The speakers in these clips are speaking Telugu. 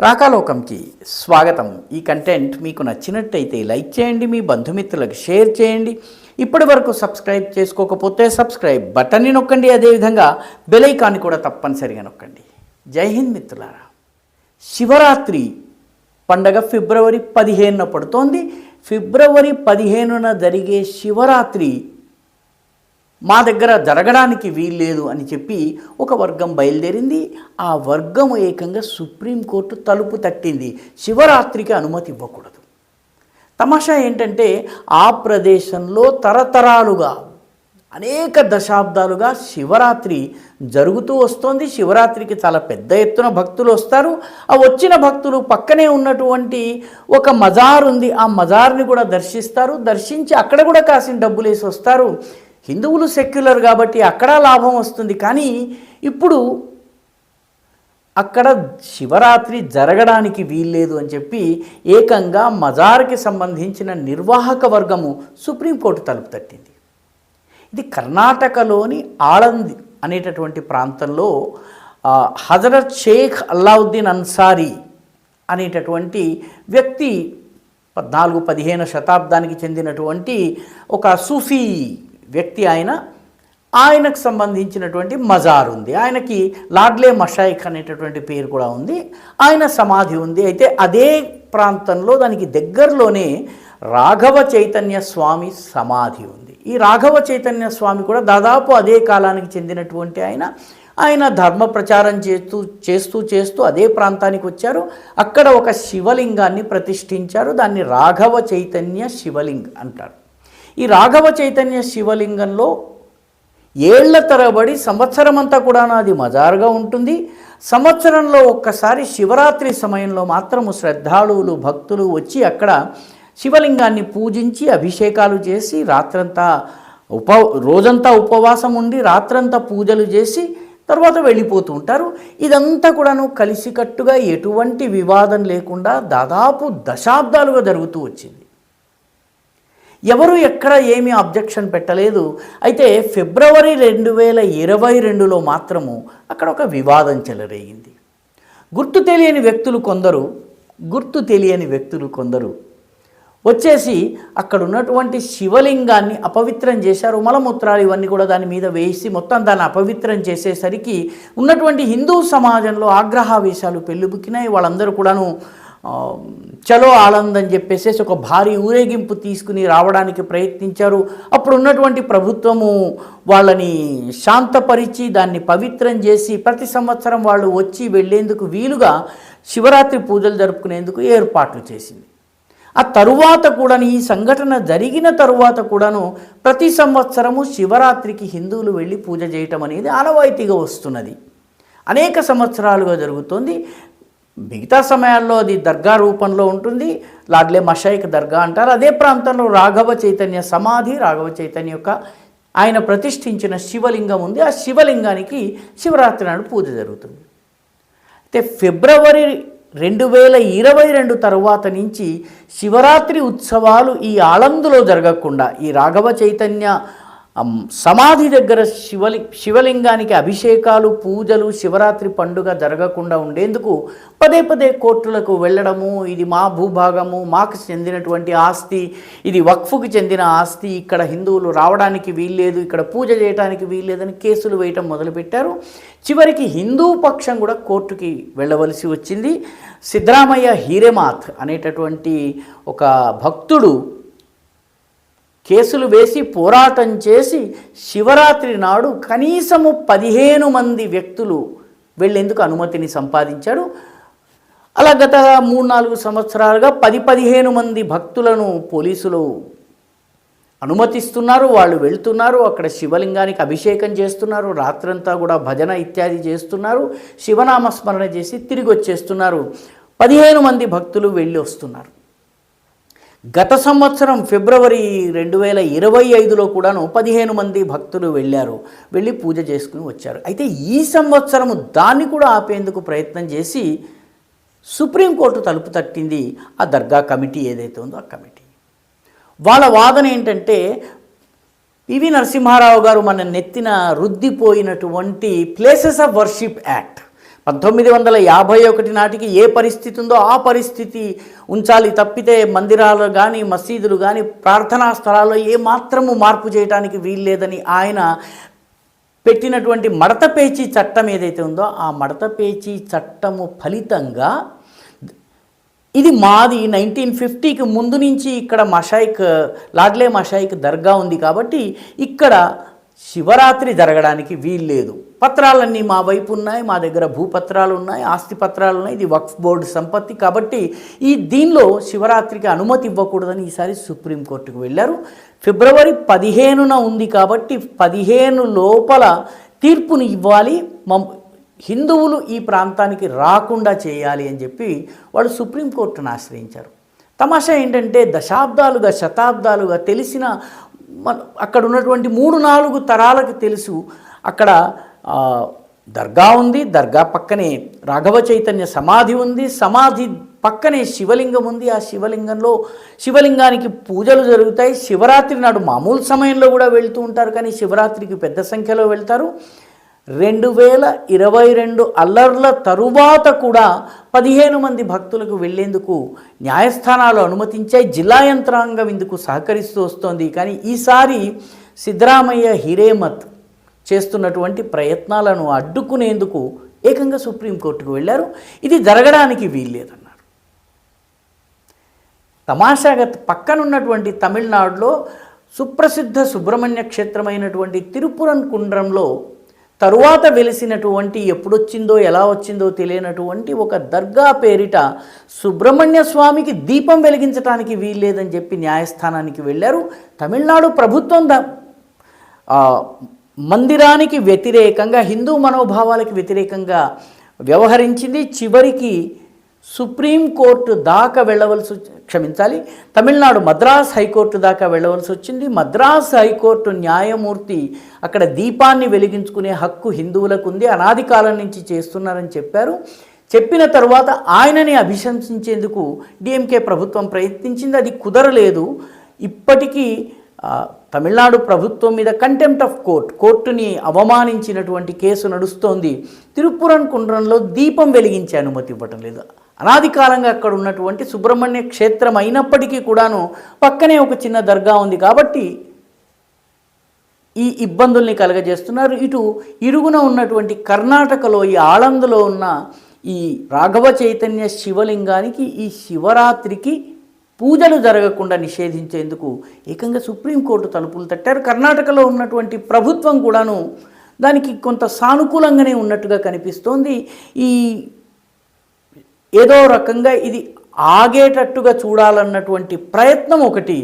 రాకాలోకంకి స్వాగతం. ఈ కంటెంట్ మీకు నచ్చినట్టయితే లైక్ చేయండి, మీ బంధుమిత్రులకు షేర్ చేయండి. ఇప్పటి వరకు సబ్స్క్రైబ్ చేసుకోకపోతే సబ్స్క్రైబ్ బటన్ని నొక్కండి, అదేవిధంగా బెల్ ఐకాన్ని కూడా తప్పనిసరిగా నొక్కండి. జై హింద్ మిత్రులారా. శివరాత్రి పండగ ఫిబ్రవరి 15న పడుతోంది. ఫిబ్రవరి 15న జరిగే శివరాత్రి మా దగ్గర జరగడానికి వీల్లేదు అని చెప్పి ఒక వర్గం బయలుదేరింది. ఆ వర్గం ఏకంగా సుప్రీంకోర్టు తలుపు తట్టింది. శివరాత్రికి అనుమతి ఇవ్వకూడదు. తమాషా ఏంటంటే ఆ ప్రదేశంలో తరతరాలుగా అనేక దశాబ్దాలుగా శివరాత్రి జరుగుతూ వస్తోంది. శివరాత్రికి చాలా పెద్ద ఎత్తున భక్తులు వస్తారు. ఆ వచ్చిన భక్తులు పక్కనే ఉన్నటువంటి ఒక మజార్ ఉంది, ఆ మజార్ని కూడా దర్శిస్తారు. దర్శించి అక్కడ కూడా కాసిన డబ్బులు వేసి వస్తారు. హిందువులు సెక్యులర్ కాబట్టి అక్కడ లాభం వస్తుంది. కానీ ఇప్పుడు అక్కడ శివరాత్రి జరగడానికి వీల్లేదు అని చెప్పి ఏకంగా మజార్కి సంబంధించిన నిర్వాహక వర్గము సుప్రీంకోర్టు తలుపు తట్టింది. ఇది కర్ణాటకలోని ఆళంద్ అనేటటువంటి ప్రాంతంలో హజరత్ షేక్ అల్లావుద్దీన్ అన్సారీ అనేటటువంటి వ్యక్తి 14-15 శతాబ్దానికి చెందినటువంటి ఒక సూఫీ వ్యక్తి. ఆయనకు సంబంధించినటువంటి మజార్ ఉంది. ఆయనకి లాడ్లే మషాయిక్ అనేటటువంటి పేరు కూడా ఉంది. ఆయన సమాధి ఉంది. అయితే అదే ప్రాంతంలో దానికి దగ్గరలోనే రాఘవ చైతన్య స్వామి సమాధి ఉంది. ఈ రాఘవ చైతన్య స్వామి కూడా దాదాపు అదే కాలానికి చెందినటువంటి ఆయన ధర్మ ప్రచారం చేస్తూ అదే ప్రాంతానికి వచ్చారు. అక్కడ ఒక శివలింగాన్ని ప్రతిష్ఠించారు. దాన్ని రాఘవ చైతన్య శివలింగ్ అంటారు. ఈ రాఘవ చైతన్య శివలింగంలో ఏళ్ల తరబడి సంవత్సరం అంతా కూడా అది మజారుగా ఉంటుంది. సంవత్సరంలో ఒక్కసారి శివరాత్రి సమయంలో మాత్రము శ్రద్ధాళువులు భక్తులు వచ్చి అక్కడ శివలింగాన్ని పూజించి అభిషేకాలు చేసి రాత్రంతా రోజంతా ఉపవాసం ఉండి రాత్రంతా పూజలు చేసి తర్వాత వెళ్ళిపోతూ ఉంటారు. ఇదంతా కూడాను కలిసికట్టుగా ఎటువంటి వివాదం లేకుండా దాదాపు దశాబ్దాలుగా జరుగుతూ వచ్చింది. ఎవరు ఎక్కడ ఏమీ అబ్జెక్షన్ పెట్టలేదు. అయితే ఫిబ్రవరి 2022లో మాత్రము అక్కడ ఒక వివాదం చెలరేగింది. గుర్తు తెలియని వ్యక్తులు కొందరు వచ్చేసి అక్కడ ఉన్నటువంటి శివలింగాన్ని అపవిత్రం చేశారు. మలమూత్రాలు ఇవన్నీ కూడా దాని మీద వేసి మొత్తం దాన్ని అపవిత్రం చేసేసరికి ఉన్నటువంటి హిందూ సమాజంలో ఆగ్రహావేశాలు పెళ్ళుబుకినాయి. వాళ్ళందరూ కూడాను చలో ఆనంద్ అని చెప్పేసి ఒక భారీ ఊరేగింపు తీసుకుని రావడానికి ప్రయత్నించారు. అప్పుడు ఉన్నటువంటి ప్రభుత్వము వాళ్ళని శాంతపరిచి దాన్ని పవిత్రం చేసి ప్రతి సంవత్సరం వాళ్ళు వచ్చి వెళ్ళేందుకు వీలుగా శివరాత్రి పూజలు జరుపుకునేందుకు ఏర్పాట్లు చేసింది. ఆ తరువాత కూడా ఈ సంఘటన జరిగిన తరువాత కూడాను ప్రతి సంవత్సరము శివరాత్రికి హిందువులు వెళ్ళి పూజ చేయటం అనేది ఆనవాయితీగా వస్తున్నది. అనేక సంవత్సరాలుగా జరుగుతుంది. మిగతా సమయాల్లో అది దర్గా రూపంలో ఉంటుంది. లాడ్లే మషాయిక్ దర్గా అంటారు. అదే ప్రాంతంలో రాఘవ చైతన్య సమాధి, రాఘవ చైతన్య యొక్క ఆయన ప్రతిష్ఠించిన శివలింగం ఉంది. ఆ శివలింగానికి శివరాత్రి నాడు పూజ జరుగుతుంది. అయితే ఫిబ్రవరి 2022 తరువాత నుంచి శివరాత్రి ఉత్సవాలు ఈ ఆళందులో జరగకుండా ఈ రాఘవ చైతన్య సమాధి దగ్గర శివలింగానికి అభిషేకాలు పూజలు శివరాత్రి పండుగ జరగకుండా ఉండేందుకు పదే కోర్టులకు వెళ్ళడము, ఇది మా భూభాగము, మాకు చెందినటువంటి ఆస్తి, ఇది వక్ఫ్కి చెందిన ఆస్తి, ఇక్కడ హిందువులు రావడానికి వీల్లేదు, ఇక్కడ పూజ చేయడానికి వీల్లేదని కేసులు వేయటం మొదలుపెట్టారు. చివరికి హిందూ పక్షం కూడా కోర్టుకి వెళ్ళవలసి వచ్చింది. సిద్ధరామయ్య హీరేమాత్ అనేటటువంటి ఒక భక్తుడు కేసులు వేసి పోరాటం చేసి శివరాత్రి నాడు కనీసము 15 మంది వ్యక్తులు వెళ్ళేందుకు అనుమతిని సంపాదించాడు. అలా గత 3-4 సంవత్సరాలుగా 10-15 మంది భక్తులను పోలీసులు అనుమతిస్తున్నారు. వాళ్ళు వెళ్తున్నారు, అక్కడ శివలింగానికి అభిషేకం చేస్తున్నారు, రాత్రంతా కూడా భజన ఇత్యాది చేస్తున్నారు, శివనామస్మరణ చేసి తిరిగి వచ్చేస్తున్నారు. 15 మంది భక్తులు వెళ్ళి వస్తున్నారు. గత సంవత్సరం ఫిబ్రవరి 2025లో కూడాను 15 మంది భక్తులు వెళ్ళి పూజ చేసుకుని వచ్చారు. అయితే ఈ సంవత్సరము దాన్ని కూడా ఆపేందుకు ప్రయత్నం చేసి సుప్రీంకోర్టు తలుపు తట్టింది. ఆ దర్గా కమిటీ ఏదైతే ఉందో ఆ కమిటీ వాళ్ళ వాదన ఏంటంటే పివి నరసింహారావు గారు మన నెత్తిన రుద్దిపోయినటువంటి ప్లేసెస్ ఆఫ్ వర్షిప్ యాక్ట్ 1951 నాటికి ఏ పరిస్థితి ఉందో ఆ పరిస్థితి ఉంచాలి తప్పితే మందిరాలు కానీ మసీదులు కానీ ప్రార్థనా స్థలాల్లో ఏమాత్రము మార్పు చేయడానికి వీల్లేదని ఆయన పెట్టినటువంటి మడత పేచీ చట్టం ఏదైతే ఉందో ఆ మడత పేచీ చట్టము ఫలితంగా ఇది మాది 1950కి ముందు నుంచి ఇక్కడ లాడ్లే మషాయిక్ దర్గా ఉంది కాబట్టి ఇక్కడ శివరాత్రి జరగడానికి వీల్లేదు. పత్రాలన్నీ మా వైపు ఉన్నాయి, మా దగ్గర భూపత్రాలు ఉన్నాయి, ఆస్తి పత్రాలు ఉన్నాయి, ఇది వక్ఫ్ బోర్డు సంపత్తి కాబట్టి దీనిలో శివరాత్రికి అనుమతి ఇవ్వకూడదని ఈసారి సుప్రీంకోర్టుకు వెళ్ళారు. ఫిబ్రవరి 15న ఉంది కాబట్టి 15 లోపల తీర్పుని ఇవ్వాలి, హిందువులు ఈ ప్రాంతానికి రాకుండా చేయాలి అని చెప్పి వాళ్ళు సుప్రీంకోర్టును ఆశ్రయించారు. తమాషా ఏంటంటే దశాబ్దాలుగా శతాబ్దాలుగా తెలిసిన అక్కడ ఉన్నటువంటి 3-4 తరాలకు తెలుసు అక్కడ దర్గా ఉంది, దర్గా పక్కనే రాఘవ చైతన్య సమాధి ఉంది, సమాధి పక్కనే శివలింగం ఉంది, ఆ శివలింగానికి పూజలు జరుగుతాయి. శివరాత్రి నాడు మామూలు సమయంలో కూడా వెళ్తూ ఉంటారు కానీ శివరాత్రికి పెద్ద సంఖ్యలో వెళ్తారు. 2022 అల్లర్ల తరువాత కూడా 15 మంది భక్తులకు వెళ్లేందుకు న్యాయస్థానాలు అనుమతించాయి. జిల్లా యంత్రాంగం ఇందుకు సహకరిస్తూ వస్తోంది. కానీ ఈసారి సిద్ధరామయ్య హిరేమత్ చేస్తున్నటువంటి ప్రయత్నాలను అడ్డుకునేందుకు ఏకంగా సుప్రీంకోర్టుకు వెళ్ళారు. ఇది జరగడానికి వీల్లేదన్నారు. తమాషాగా పక్కనున్నటువంటి తమిళనాడులో సుప్రసిద్ధ సుబ్రహ్మణ్య క్షేత్రమైనటువంటి తిరుపురన్ కుండ్రంలో తరువాత వెలిసినటువంటి ఎప్పుడొచ్చిందో ఎలా వచ్చిందో తెలియనటువంటి ఒక దర్గా పేరిట సుబ్రహ్మణ్య స్వామికి దీపం వెలిగించడానికి వీల్లేదని చెప్పి న్యాయస్థానానికి వెళ్ళారు. తమిళనాడు ప్రభుత్వం మందిరానికి వ్యతిరేకంగా హిందూ మనోభావాలకు వ్యతిరేకంగా వ్యవహరించింది. చివరికి సుప్రీంకోర్టు దాకా తమిళనాడు మద్రాస్ హైకోర్టు దాకా వెళ్ళవలసి వచ్చింది. మద్రాస్ హైకోర్టు న్యాయమూర్తి అక్కడ దీపాన్ని వెలిగించుకునే హక్కు హిందువులకు ఉంది, అనాది కాలం నుంచి చేస్తున్నారని చెప్పారు. చెప్పిన తర్వాత ఆయనని అభిశంసించేందుకు డిఎంకే ప్రభుత్వం ప్రయత్నించింది, అది కుదరలేదు. ఇప్పటికీ తమిళనాడు ప్రభుత్వం మీద కంటెంప్ట్ ఆఫ్ కోర్టుని అవమానించినటువంటి కేసు నడుస్తోంది. తిరుపురన్ కుండ్రంలో దీపం వెలిగించే అనుమతి ఇవ్వటం లేదు. అనాది కాలంగా అక్కడ ఉన్నటువంటి సుబ్రహ్మణ్య క్షేత్రం అయినప్పటికీ కూడాను పక్కనే ఒక చిన్న దర్గా ఉంది కాబట్టి ఈ ఇబ్బందుల్ని కలగజేస్తున్నారు. ఇటు ఇరుగున ఉన్నటువంటి కర్ణాటకలో ఈ ఆళందులో ఉన్న ఈ రాఘవ చైతన్య శివలింగానికి ఈ శివరాత్రికి పూజలు జరగకుండా నిషేధించేందుకు ఏకంగా సుప్రీంకోర్టు తలుపులు తట్టారు. కర్ణాటకలో ఉన్నటువంటి ప్రభుత్వం కూడాను దానికి కొంత సానుకూలంగానే ఉన్నట్టుగా కనిపిస్తోంది. ఈ ఏదో రకంగా ఇది ఆగేటట్టుగా చూడాలన్నటువంటి ప్రయత్నం ఒకటి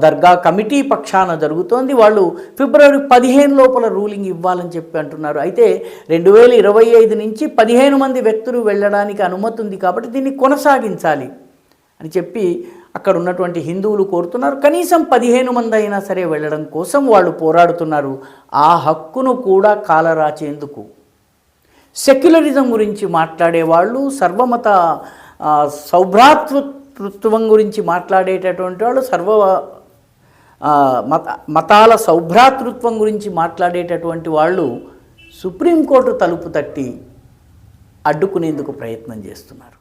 దర్గా కమిటీ పక్షాన జరుగుతోంది. వాళ్ళు ఫిబ్రవరి 15 లోపల రూలింగ్ ఇవ్వాలని చెప్పి అంటున్నారు. అయితే 2025 నుంచి 15 మంది వ్యక్తులు వెళ్ళడానికి అనుమతి ఉంది కాబట్టి దీన్ని కొనసాగించాలి అని చెప్పి అక్కడ ఉన్నటువంటి హిందువులు కోరుతున్నారు. కనీసం 15 మంది అయినా సరే వెళ్ళడం కోసం వాళ్ళు పోరాడుతున్నారు. ఆ హక్కును కూడా కాలరాచేందుకు సెక్యులరిజం గురించి మాట్లాడేవాళ్ళు, సర్వమత సౌభ్రాతృత్వం గురించి మాట్లాడేటటువంటి వాళ్ళు, మతాల సౌభ్రాతృత్వం గురించి మాట్లాడేటటువంటి వాళ్ళు సుప్రీంకోర్టు తలుపు తట్టి అడ్డుకునేందుకు ప్రయత్నం చేస్తున్నారు.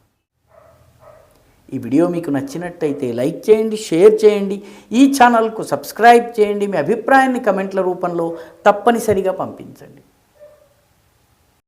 ఈ వీడియో మీకు నచ్చినట్టయితే లైక్ చేయండి, షేర్ చేయండి, ఈ ఛానల్కు సబ్స్క్రైబ్ చేయండి. మీ అభిప్రాయాన్ని కమెంట్ల రూపంలో తప్పనిసరిగా పంపించండి.